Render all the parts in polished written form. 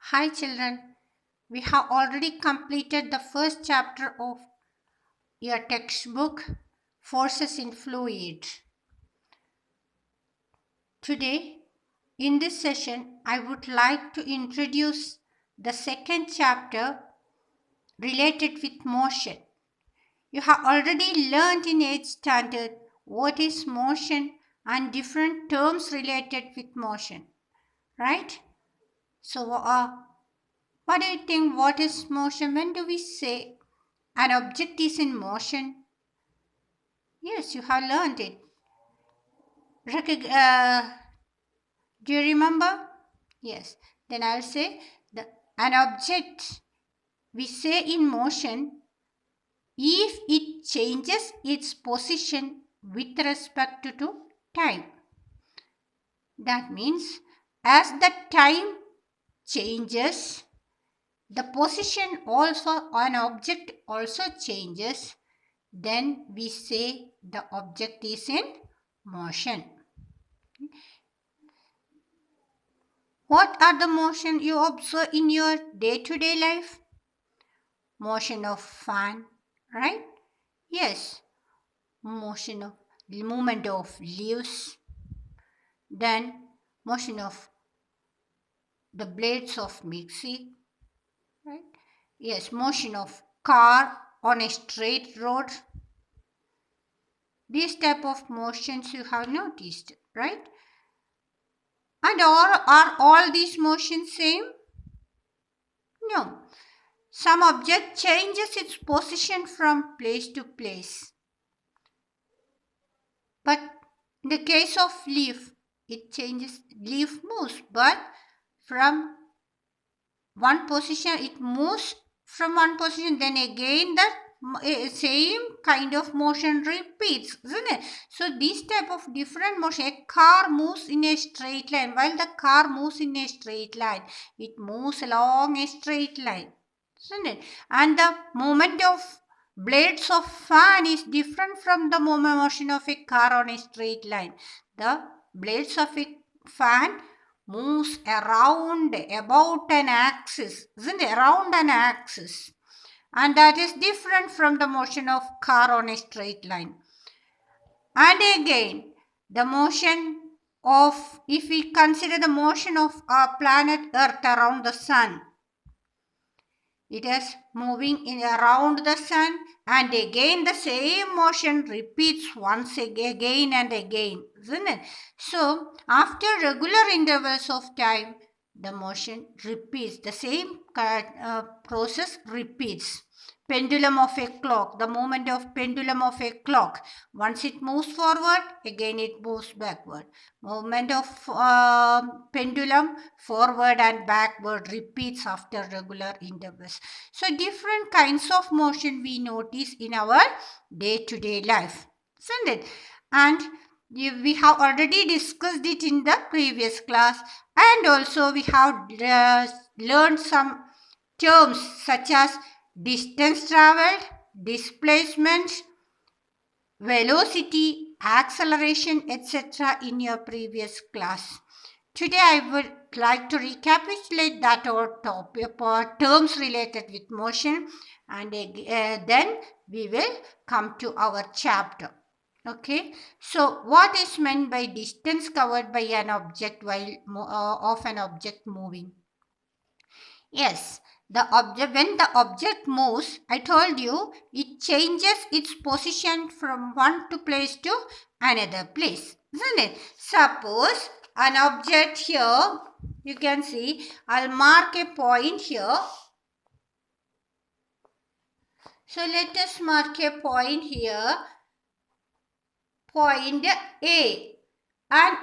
Hi children, we have already completed the first chapter of your textbook, Forces in Fluid. Today, in this session, I would like to introduce the second chapter related with motion. You have already learned in 8th standard what is motion and different terms related with motion, right? So, what do you think? What is motion? When do we say an object is in motion? Yes, you have learned it. Do you remember? Yes. Then I'll say an object we say in motion if it changes its position with respect to time. That means as the time changes, the position also an object also changes, then we say the object is in motion. What are the motion you observe in your day-to-day life? Motion of fan, right? Yes. Motion of movement of leaves. Then motion of the blades of mixie, right? Yes, motion of car on a straight road. These type of motions you have noticed, right? And are all these motions same? No. Some object changes its position from place to place. But in the case of leaf, it changes, leaf moves, but from one position, it moves from one position, then again the same kind of motion repeats, isn't it? So these type of different motion, a car moves in a straight line. While the car moves in a straight line, it moves along a straight line, isn't it? And the movement of blades of fan is different from the motion of a car on a straight line. The blades of a fan moves around about an axis, isn't it? Around an axis. And that is different from the motion of car on a straight line. And again, the motion of, if we consider the motion of our planet Earth around the sun, it is moving in around the sun, and again the same motion repeats once again and again, isn't it? So after regular intervals of time, the motion repeats, the same process repeats. Pendulum of a clock, the movement of pendulum of a clock. Once it moves forward, again it moves backward. Movement of pendulum forward and backward repeats after regular intervals. So different kinds of motion we notice in our day-to-day life, isn't it? And we have already discussed it in the previous class, and also we have learned some terms such as distance traveled, displacement, velocity, acceleration, etc. in your previous class. Today I would like to recapitulate that or topic or terms related with motion, and then we will come to our chapter. Okay, so what is meant by distance covered by an object while of an object moving? Yes, the object, when the object moves, I told you it changes its position from one to place to another place, isn't it? Suppose an object here, you can see, I'll mark a point here. So let us mark a point here, point A, and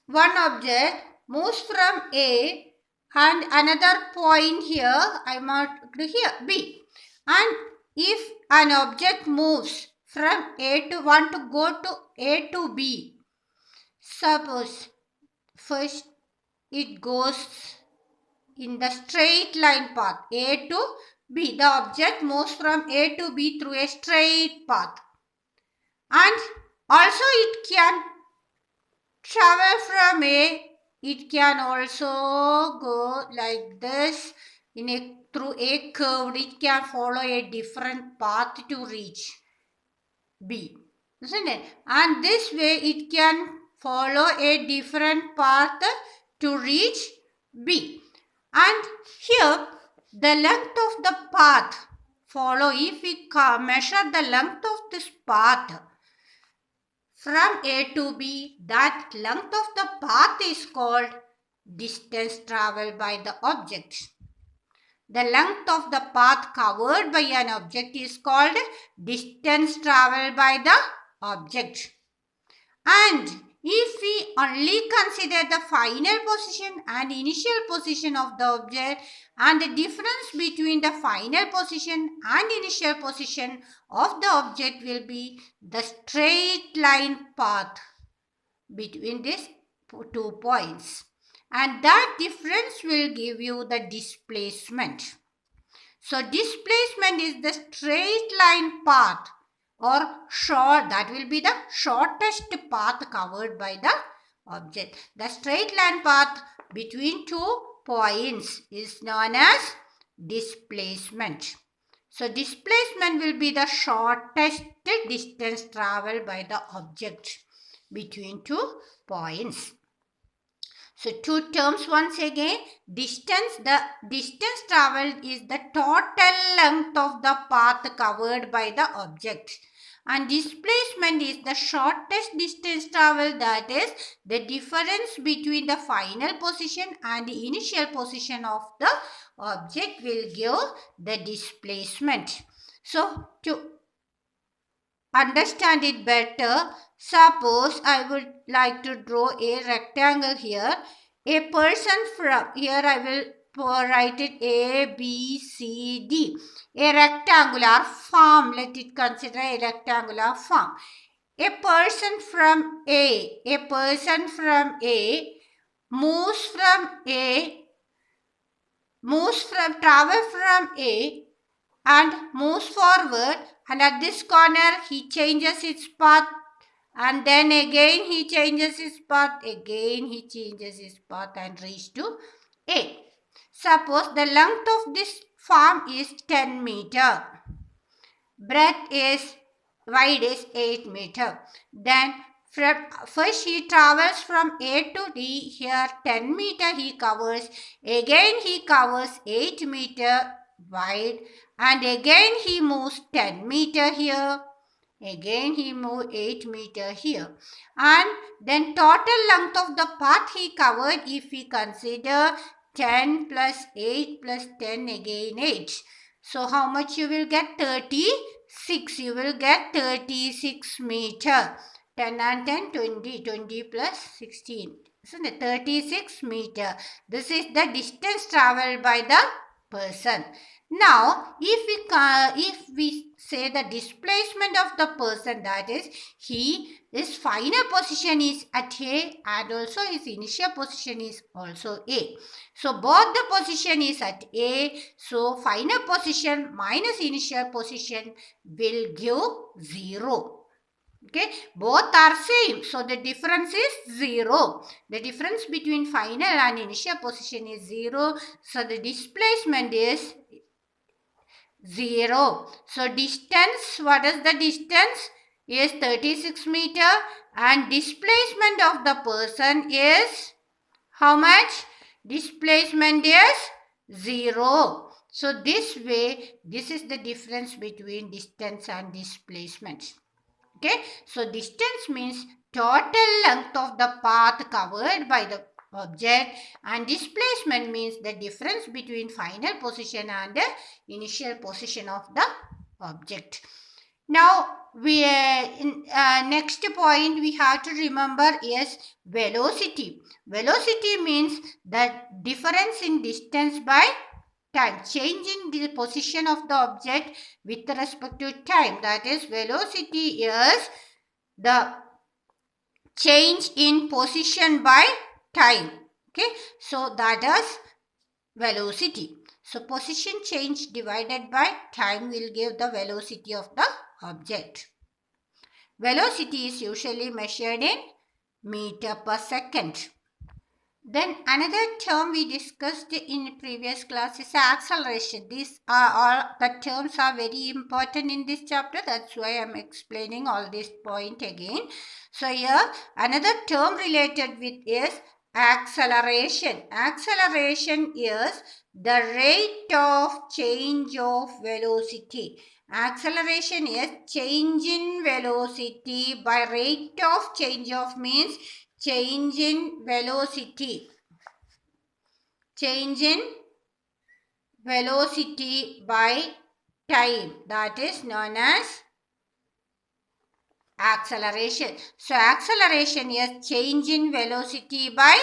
one object moves from A and another point here I marked here B. And if an object moves from A to want to go to A to B, suppose first it goes in the straight line path A to B. The object moves from A to B through a straight path, and also it can travel from A it can also go like this through a curve. It can follow a different path to reach B, isn't it? And this way it can follow a different path to reach B. And here the length of the path if we measure the length of this path from A to B, that length of the path is called distance traveled by the object. The length of the path covered by an object is called distance traveled by the object. And if we only consider the final position and initial position of the object, and the difference between the final position and initial position of the object will be the straight line path between these 2 points. And that difference will give you the displacement. So displacement is the straight line path, or that will be the shortest path covered by the object. The straight line path between 2 points is known as displacement. So displacement will be the shortest distance traveled by the object between 2 points. So 2 terms once again. Distance, the distance traveled is the total length of the path covered by the object. And displacement is the shortest distance traveled, that is the difference between the final position and the initial position of the object will give the displacement. So to understand it better, suppose I would like to draw a rectangle here. A person from here, I will write it A, B, C, D. A rectangular form. Let it consider a rectangular form. A person from A travel from A and moves forward, and at this corner he changes its path, and then again he changes his path, and reach to A. Suppose the length of this farm is 10 meter. Wide is 8 meter. Then first he travels from A to D. Here 10 meter he covers. Again he covers 8 meter wide. And again he moves 10 meter here. Again he moves 8 meter here. And then total length of the path he covered, if we consider 10 plus 8 plus 10, again 8. So how much you will get? 36. You will get 36 meter. 10 and 10, 20. 20 plus 16. So 36 meter. This is the distance traveled by the person. Now, if we say the displacement of the person, that is, his final position is at A and also his initial position is also A. So, both the position is at A. So, final position minus initial position will give 0. Okay, both are same. So, the difference is 0. The difference between final and initial position is 0. So, the displacement is 0. So distance, what is the distance? Is 36 meter, and displacement of the person is how much? Displacement is 0. So this way, this is the difference between distance and displacement. Okay, so distance means total length of the path covered by the object, and displacement means the difference between final position and the initial position of the object. Now, next point we have to remember is velocity. Velocity means the difference in distance by time, changing the position of the object with respect to time. That is, velocity is the change in position by time. Okay, so that is velocity. So position change divided by time will give the velocity of the object. Velocity is usually measured in meter per second. Then another term we discussed in previous class is acceleration. These are all the terms are very important in this chapter. That's why I'm explaining all this point again. So here another term related with is acceleration. Acceleration is the rate of change of velocity. Acceleration is change in velocity by rate of change of means change in velocity. Change in velocity by time. That is known as acceleration. So acceleration is change in velocity by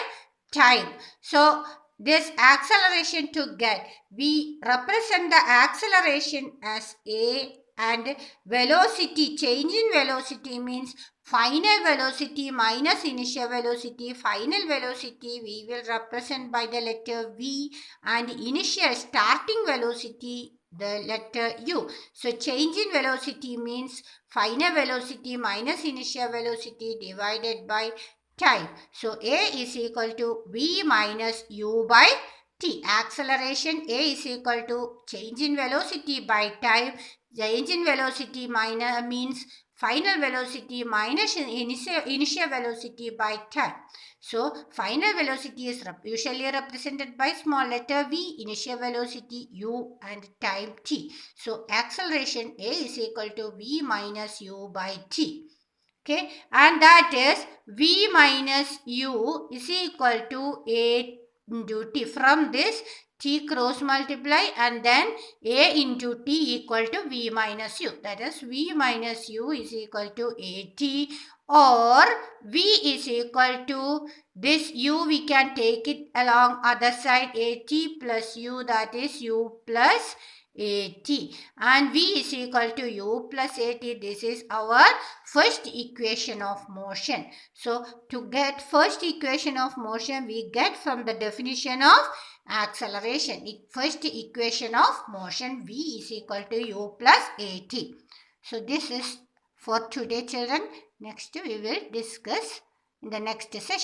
time. So this acceleration to get, we represent the acceleration as A, and velocity, change in velocity means final velocity minus initial velocity. Final velocity we will represent by the letter V, and initial starting velocity the letter U. So change in velocity means final velocity minus initial velocity divided by time. So A is equal to V minus U by T. Acceleration A is equal to change in velocity by time. Change in velocity minus means final velocity minus initial velocity by time. So final velocity is usually represented by small letter V, initial velocity U, and time T. So acceleration A is equal to V minus U by T. Okay, and that is V minus U is equal to A into T. From this, T cross multiply and then A into T equal to V minus U. That is V minus U is equal to AT, or V is equal to this U, we can take it along other side, AT plus U, that is U plus AT, and V is equal to U plus AT. This is our first equation of motion. So to get first equation of motion, we get from the definition of acceleration. First equation of motion, V is equal to U plus AT. So this is for today, children. Next we will discuss in the next session.